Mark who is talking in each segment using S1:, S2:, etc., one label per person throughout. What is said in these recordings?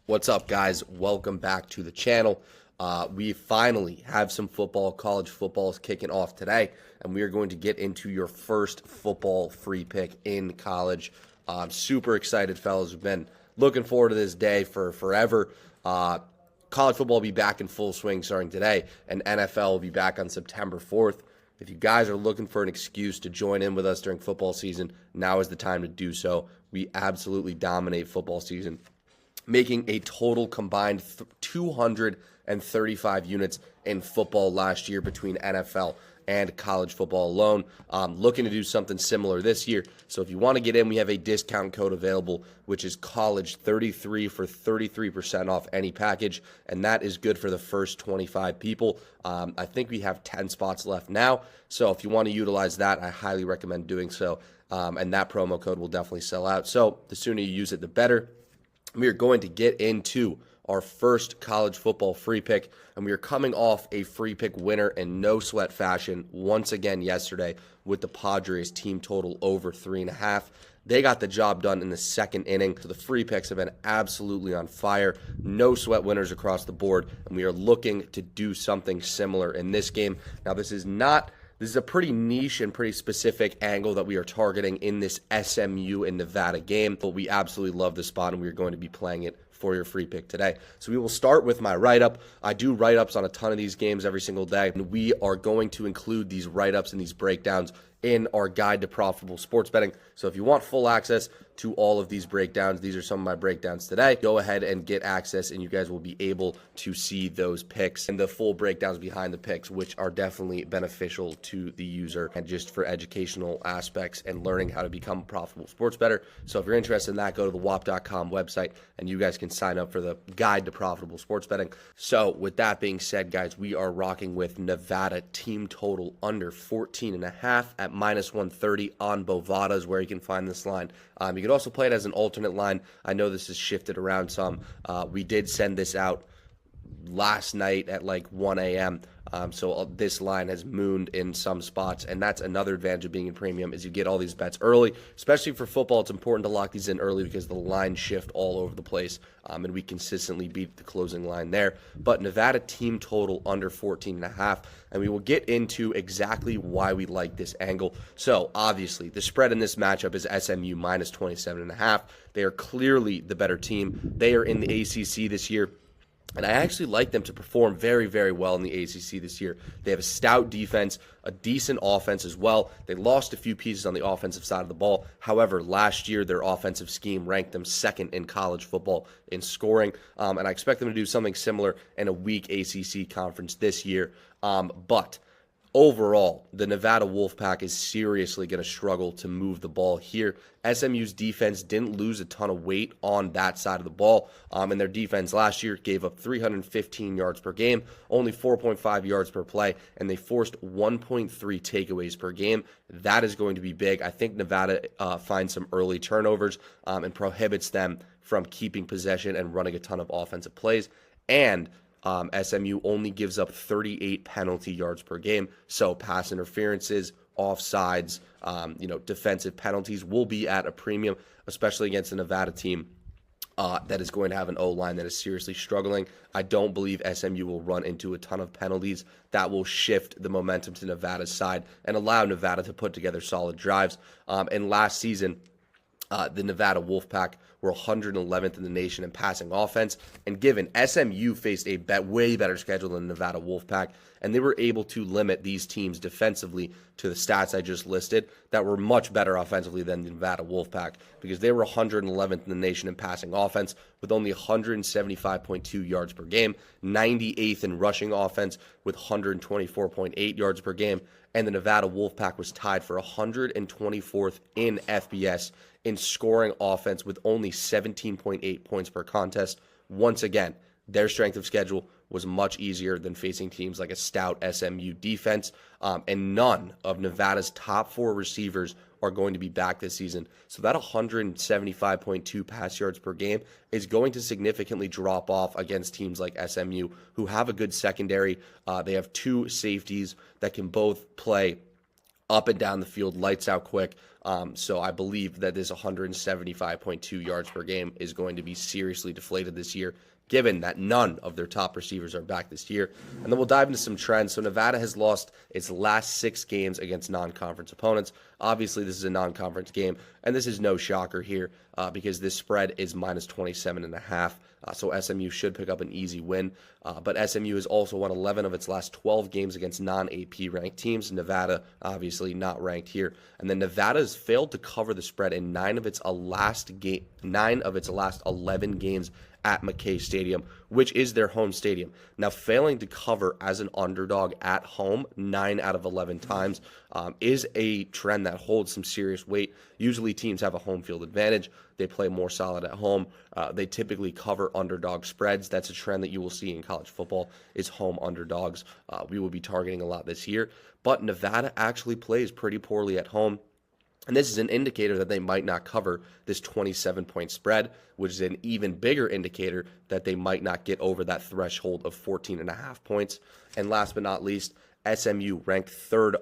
S1: What's up, guys? Welcome back to the channel. We finally have some football. College football is kicking off today, and we are going to get into your first football free pick in college. I'm super excited, fellas. We've been looking forward to this day for forever. College football will be back in full swing starting today, and NFL will be back on September 4th. If you guys are looking for an excuse to join in with us during football season, now is the time to do so. We absolutely dominate football season, making a total combined 235 units in football last year between NFL and college football alone. Looking to do something similar this year. So if you want to get in, we have a discount code available, which is college33 for 33% off any package. And that is good for the first 25 people. I think we have 10 spots left now. So if you want to utilize that, I highly recommend doing so. And that promo code will definitely sell out. So the sooner you use it, the better. We are going to get into our first college football free pick, and we are coming off a free pick winner in no sweat fashion once again yesterday with the Padres team total over 3.5. They got the job done in the second inning, so the free picks have been absolutely on fire. No sweat winners across the board, and we are looking to do something similar in this game. Now, this is a pretty niche and pretty specific angle that we are targeting in this SMU and Nevada game, but we absolutely love this spot, and we are going to be playing it for your free pick today. So we will start with my write-up. I do write-ups on a ton of these games every single day, and we are going to include these write-ups and these breakdowns in our guide to profitable sports betting. So if you want full access to all of these breakdowns, these are some of my breakdowns today, go ahead and get access, and you guys will be able to see those picks and the full breakdowns behind the picks, which are definitely beneficial to the user and just for educational aspects and learning how to become a profitable sports bettor. So if you're interested in that, go to the wap.com website and you guys can sign up for the guide to profitable sports betting. So with that being said, guys, we are rocking with Nevada team total under 14.5 at minus 130 on Bovada is where you can find this line. You could also play it as an alternate line. I know this has shifted around some. We did send this out last night at like 1 a.m. So this line has mooned in some spots, and that's another advantage of being in premium is you get all these bets early. Especially for football, it's important to lock these in early because the lines shift all over the place, and we consistently beat the closing line there. But Nevada team total under 14.5, and we will get into exactly why we like this angle. So obviously, the spread in this matchup is SMU minus 27.5. They are clearly the better team. They are in the ACC this year, and I actually like them to perform very, very well in the ACC this year. They have a stout defense, a decent offense as well. They lost a few pieces on the offensive side of the ball. However, last year, their offensive scheme ranked them second in college football in scoring. And I expect them to do something similar in a weak ACC conference this year. But overall, the Nevada Wolfpack is seriously going to struggle to move the ball here. SMU's defense didn't lose a ton of weight on that side of the ball, and their defense last year gave up 315 yards per game, only 4.5 yards per play, and they forced 1.3 takeaways per game. That is going to be big. I think Nevada finds some early turnovers and prohibits them from keeping possession and running a ton of offensive plays. And SMU only gives up 38 penalty yards per game, so pass interferences, offsides, defensive penalties will be at a premium, especially against a Nevada team that is going to have an O-line that is seriously struggling. I don't believe SMU will run into a ton of penalties that will shift the momentum to Nevada's side and allow Nevada to put together solid drives. And last season, the Nevada Wolfpack were 111th in the nation in passing offense, and given SMU faced a way better schedule than the Nevada Wolfpack, and they were able to limit these teams defensively to the stats I just listed that were much better offensively than the Nevada Wolfpack because they were 111th in the nation in passing offense with only 175.2 yards per game, 98th in rushing offense with 124.8 yards per game, and the Nevada Wolfpack was tied for 124th in FBS in scoring offense with only 17.8 points per contest. Once again, their strength of schedule was much easier than facing teams like a stout SMU defense, and none of Nevada's top 4 receivers are going to be back this season. So that 175.2 pass yards per game is going to significantly drop off against teams like SMU, who have a good secondary. They have 2 safeties that can both play up and down the field, lights out quick. So I believe that this 175.2 yards per game is going to be seriously deflated this year, given that none of their top receivers are back this year. And then we'll dive into some trends. So Nevada has lost its last 6 games against non-conference opponents. Obviously, this is a non-conference game, and this is no shocker here because this spread is minus 27.5. So SMU should pick up an easy win. But SMU has also won 11 of its last 12 games against non-AP ranked teams. Nevada, obviously, not ranked here. And then Nevada has failed to cover the spread in 9 of its last 11 games at McKay Stadium, which is their home stadium. Now, failing to cover as an underdog at home 9 out of 11 times is a trend that holds some serious weight. Usually teams have a home field advantage. They play more solid at home. They typically cover underdog spreads. That's a trend that you will see in college football is home underdogs. We will be targeting a lot this year. But Nevada actually plays pretty poorly at home. And this is an indicator that they might not cover this 27-point spread, which is an even bigger indicator that they might not get over that threshold of 14.5 points. And last but not least, SMU ranked 3rd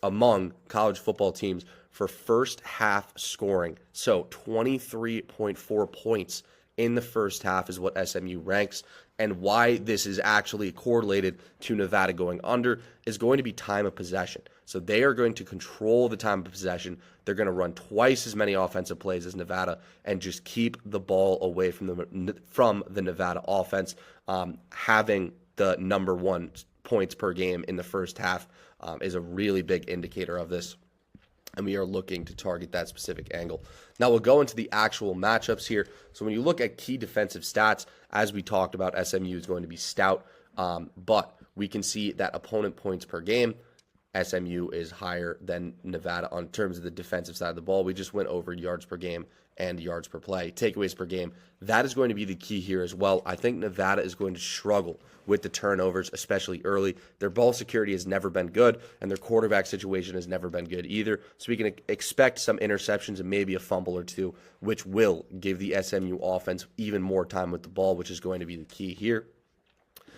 S1: among college football teams for first half scoring. So 23.4 points in the first half is what SMU ranks. And why this is actually correlated to Nevada going under is going to be time of possession. So they are going to control the time of possession. They're going to run twice as many offensive plays as Nevada and just keep the ball away from the Nevada offense. Having the number 1 points per game in the first half is a really big indicator of this. And we are looking to target that specific angle. Now we'll go into the actual matchups here. So when you look at key defensive stats, as we talked about, SMU is going to be stout. But we can see that opponent points per game, SMU is higher than Nevada on terms of the defensive side of the ball. We just went over yards per game and yards per play, takeaways per game. That is going to be the key here as well. I think Nevada is going to struggle with the turnovers, especially early. Their ball security has never been good, and their quarterback situation has never been good either. So we can expect some interceptions and maybe a fumble or two, which will give the SMU offense even more time with the ball, which is going to be the key here.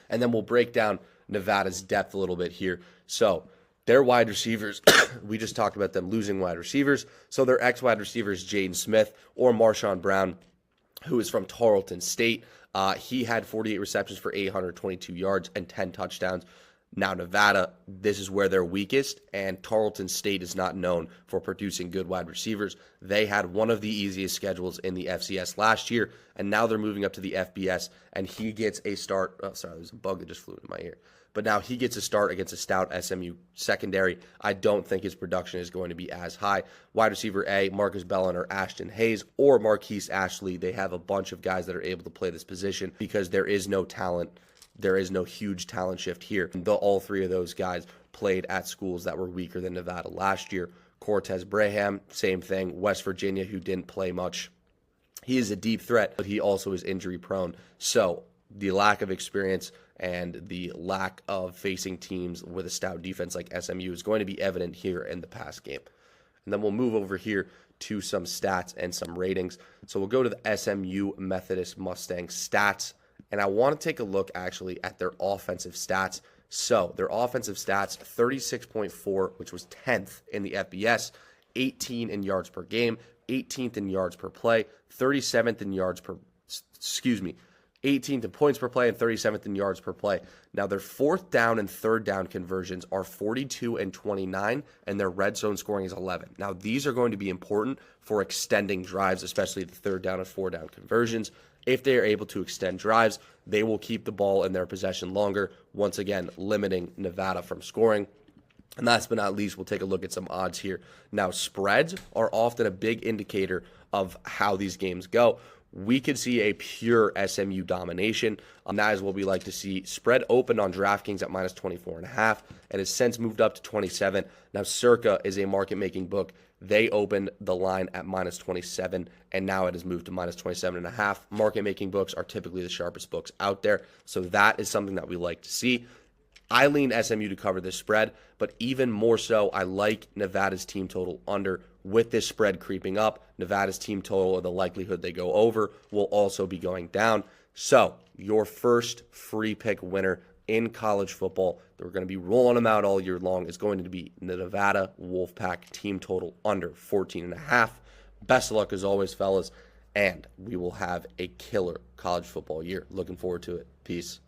S1: And then we'll break down Nevada's depth a little bit here. So their wide receivers, we just talked about them losing wide receivers. So their ex-wide receivers, Jaden Smith or Marshawn Brown, who is from Tarleton State. He had 48 receptions for 822 yards and 10 touchdowns. Now, Nevada, this is where they're weakest, and Tarleton State is not known for producing good wide receivers. They had one of the easiest schedules in the FCS last year, and now they're moving up to the FBS, and he gets a start. Oh, sorry, there's a bug that just flew into my ear. But now he gets a start against a stout SMU secondary. I don't think his production is going to be as high. Wide receiver A, Marcus Bellin or Ashton Hayes or Marquise Ashley. They have a bunch of guys that are able to play this position because there is no talent. There is no huge talent shift here. All 3 of those guys played at schools that were weaker than Nevada last year. Cortez Braham, same thing. West Virginia, who didn't play much. He is a deep threat, but he also is injury prone. So the lack of experience and the lack of facing teams with a stout defense like SMU is going to be evident here in the past game. And then we'll move over here to some stats and some ratings. So we'll go to the SMU Methodist Mustang stats. And I want to take a look actually at their offensive stats. So their offensive stats, 36.4, which was 10th in the FBS, 18 in yards per game, 18th in yards per play, 37th in yards per, 18th in points per play and 37th in yards per play. Now, their 4th down and 3rd down conversions are 42 and 29, and their red zone scoring is 11. Now, these are going to be important for extending drives, especially the 3rd down and 4th down conversions. If they are able to extend drives, they will keep the ball in their possession longer, once again, limiting Nevada from scoring. And last but not least, we'll take a look at some odds here. Now, spreads are often a big indicator of how these games go. We could see a pure SMU domination. That is what we like to see. Spread opened on DraftKings at minus 24.5 and has since moved up to 27. Now, Circa is a market-making book. They opened the line at minus 27, and now it has moved to minus 27.5. Market-making books are typically the sharpest books out there, so that is something that we like to see. I lean SMU to cover this spread, but even more so, I like Nevada's team total under. With this spread creeping up, Nevada's team total, or the likelihood they go over, will also be going down. So, your first free pick winner in college football that we're going to be rolling them out all year long is going to be the Nevada Wolfpack team total under 14.5. Best of luck as always, fellas, and we will have a killer college football year. Looking forward to it. Peace.